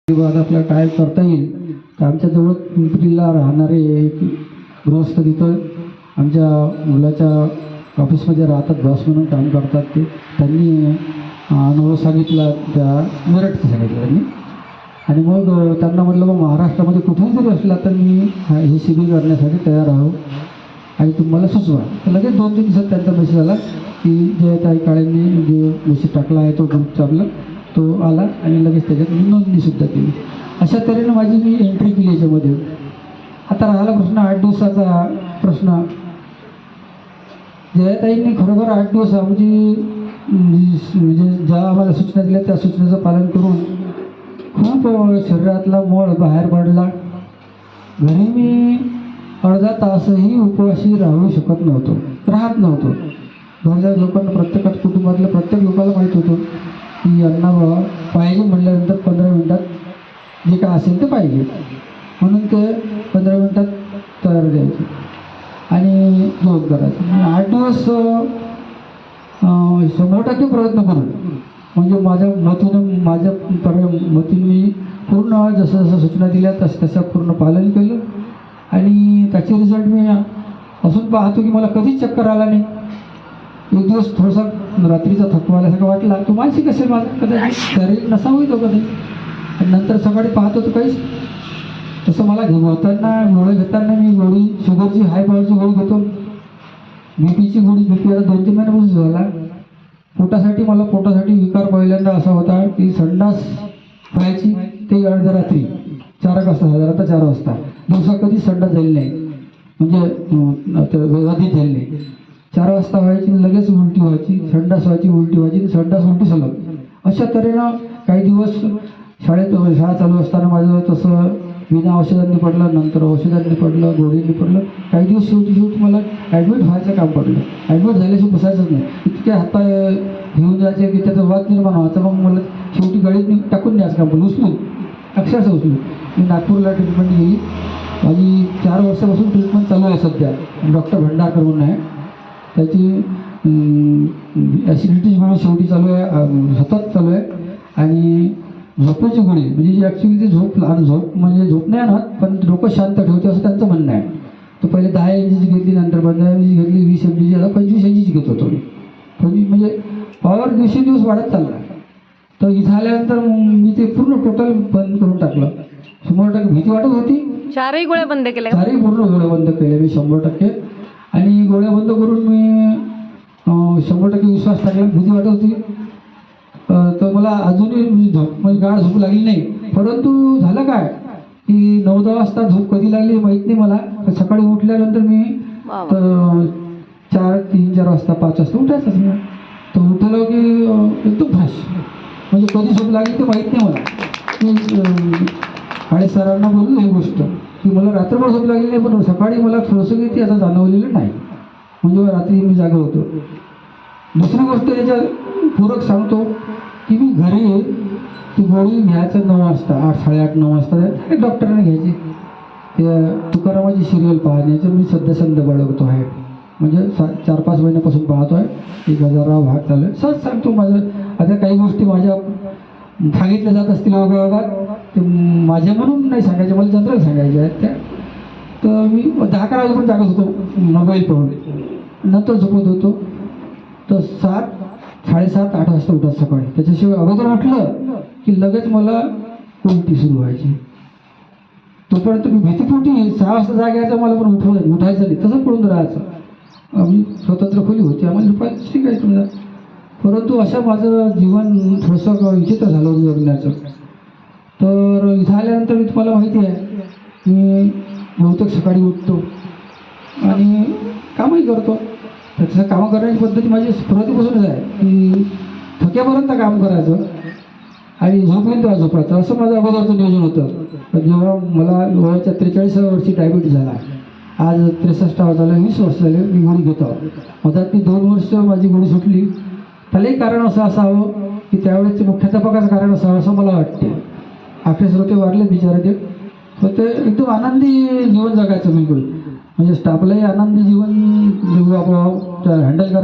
किंवा आपल्याला काय करता येईल तर आमच्याजवळ पिंपरीला राहणारे एक गृहस्थ तिथं आमच्या मुलाच्या ऑफिसमध्ये राहतात, बॉस म्हणून काम करतात. ते त्यांनी अनुभव सांगितला, त्या मेरठचं सांगितलं त्यांनी. आणि मग त्यांना म्हटलं मग महाराष्ट्रामध्ये कुठेही जरी असला तर मी हे शिबिर करण्यासाठी तयार आहो आणि तुम्हाला सुचवा. तर लगेच 2-3 दिवसात त्यांचा मेसेज आला की जयताई काळेंनी जो मेसेज टाकला आहे तो ग्रुपचा आपला तो आला आणि लगेच त्याच्यात मी नोंदणीसुद्धा केली. अशा तऱ्हेनं माझी मी एंट्री केली याच्यामध्ये. आता राहिला प्रश्न 8 दिवसाचा प्रश्न. जयताईंनी खरोखर 8 दिवस म्हणजे ज्या आम्हाला सूचना दिल्या त्या सूचनेचं पालन करून खूप शरीरातला मळ बाहेर पडला. घरी मी अर्धा तासही उपवासी राहू शकत नव्हतो, राहत नव्हतो. घरच्या लोकांना, प्रत्येकात कुटुंबातल्या प्रत्येक लोकांना माहीत होतं की अण्णा बाबा पाहिजे म्हणल्यानंतर 15 मिनटात जे काय असेल ते पाहिजे, म्हणून ते 15 मिनटात तयार द्यायचे आणि जेवण करायचं. 8 दिवस 100% प्रयत्न करून म्हणजे माझ्या मतीने मी पूर्ण जसं जसं सूचना दिल्या तसं पूर्ण पालन केलं आणि त्याचे रिझल्ट मी असून पाहतो की मला कधीच चक्कर आला नाही. एक दिवस थोडासा रात्रीचा थकवा आल्यासारखं वाटला, तो मानसिक असेल माझा, कदाचित शारीरिक नसावंही तो कधी. आणि नंतर सकाळी पाहतो तर काहीच. तसं मला गोळी घेताना मी गोळी शुगरची हाय पॉवरची गोळी घेतो, बीपीची गोळी. बीपी आता 2-3 महिन्यापासून झाला. पोटासाठी विकार पहिल्यांदा असा होता की संडास व्हायची ते अर्धरात्री 4 वाजता झालं, आता 4 वाजता. दिवसा कधीच संडास झाली नाही, म्हणजे आधीच झाली नाही. 4 वाजता व्हायची, लगेच उलटी व्हायची, संडास व्हायची, उलटी व्हायची, संडास उलटी सलग. अशा तऱ्हेनं काही दिवस शाळा चालू असताना माझं तसं विना औषधांनी पडलं, नंतर औषधांनी पडलं, गोळींनी पडलं. काही दिवस शेवटी मला ॲडमिट व्हायचं काम पडलं. ॲडमिट झाल्याशिवाय बसायचंच नाही. इतके हातपाय घेऊन जायचे की त्याचा वाद निर्माण व्हायचा. मग मला शेवटी गाडीत टाकून द्यायचं काम पडलं, उचलून, अक्षरशः उचलून. मी नागपूरला ट्रीटमेंट गेली. माझी 4 वर्षापासून ट्रीटमेंट चालू आहे सध्या. डॉक्टर भंडारकर म्हणून आहे. त्याची ॲसिडिटीची गोळी शेवटी चालू आहे, सतत चालू आहे. आणि झोपेची गोळी म्हणजे जी ॲक्च्युली ती झोप म्हणजे झोप नाही आणत, पण डोकं शांत ठेवते असं त्यांचं म्हणणं आहे. तो पहिले 10 mgची घेतली, नंतर 15 mgची घेतली, 20 mgची, आता 25 mgची घेत होतो मी. म्हणजे पॉवर दिवसेंदिवस वाढत चालला. तर इथं आल्यानंतर मी ते पूर्ण टोटल बंद करून टाकलं. 100% भीती वाटत होती. 4ही गोळ्या बंद केल्या. 4ही पूर्ण गोळ्या बंद केल्या मी 100%. आणि गोळ्या बंद करून मी 100% विश्वास टाकला. भीती वाटत होती तर मला अजूनही म्हणजे गाढ झोप लागली नाही. परंतु झालं काय की 9-10 वाजता झोप कधी लागली माहीत नाही मला. सकाळी उठल्यानंतर मी 3-4 वाजता 5 वाजता उठायचंच मी. तर उठलो की एकदम फ्रेश, म्हणजे कधी झोप लागली ते माहीत नाही मला. मी आणि सरांना बोललो ही गोष्ट की मला रात्रभर झोप लागली नाही, पण सकाळी मला थोडंसं की ती आता जाणवलेलं नाही, म्हणजे रात्री मी जागा होतो. दुसरी गोष्ट याच्या पूरक सांगतो की मी घरी ती गोळी घ्यायचं 9 वाजता, 8-8:30-9 वाजता डॉक्टरांनी घ्यायची. ते तुकारामाची सिरियल पाहण्याचं मी सध्या बाळगतो आहे, म्हणजे 4-5 महिन्यापासून पाहतो आहे. 1000 भाग चालू आहे. सहज सांगतो माझं. आता काही गोष्टी माझ्या सांगितल्या जात असतील ओघाओघात, ते माझ्या म्हणून नाही सांगायचे, मला जनरल सांगायचे आहेत त्या. तर मी 10-11 वाजेपर्यंत जागत होतो मोबाईल पाहून, नंतर झोपत होतो. तर 7-7:30-8 वाजता उठत सकाळी. त्याच्याशिवाय अगोदर उठलं की लगेच मला उलटी सुरू व्हायची. तोपर्यंत मी भीतीपोटी 6 वाजता जागायचं, मला पण उठायचं नाही, तसं पडून राहायचं. आम्ही स्वतंत्र खोली होती, आम्हाला झोपायचं ठीक आहे समजा. परंतु असं माझं जीवन थोडंसं विचित्र झालं होतं जगण्याचं. तर इथं आल्यानंतर मी तुम्हाला माहिती आहे मी बहुतेक सकाळी उठतो आणि कामही करतो. त्याचं कामं करण्याची पद्धती माझी सुरुवातीपासूनच आहे की थक्यापर्यंत काम करायचं आणि झोपेल तेव्हा झोपायचं, असं माझं अगोदरचं नियोजन होतं. जेव्हा मला वयाच्या 43व्या वर्षी डायबिटीस झाला, आज 63 झालं, 20 वर्ष झाले मी गोळी घेतो. मधात 2 वर्ष माझी गोळी सुटली. त्यालाही कारण असं असावं की त्यावेळेचे मुख्याध्यापकाचं कारण असावं असं मला वाटते. आखरे श्रोते वारले बिचारे ते. तर ते एकदम आनंदी जीवन जगायचं बिलकुल, म्हणजे स्टाफलाही आनंदी जीवन जगू आपण हँडल करा.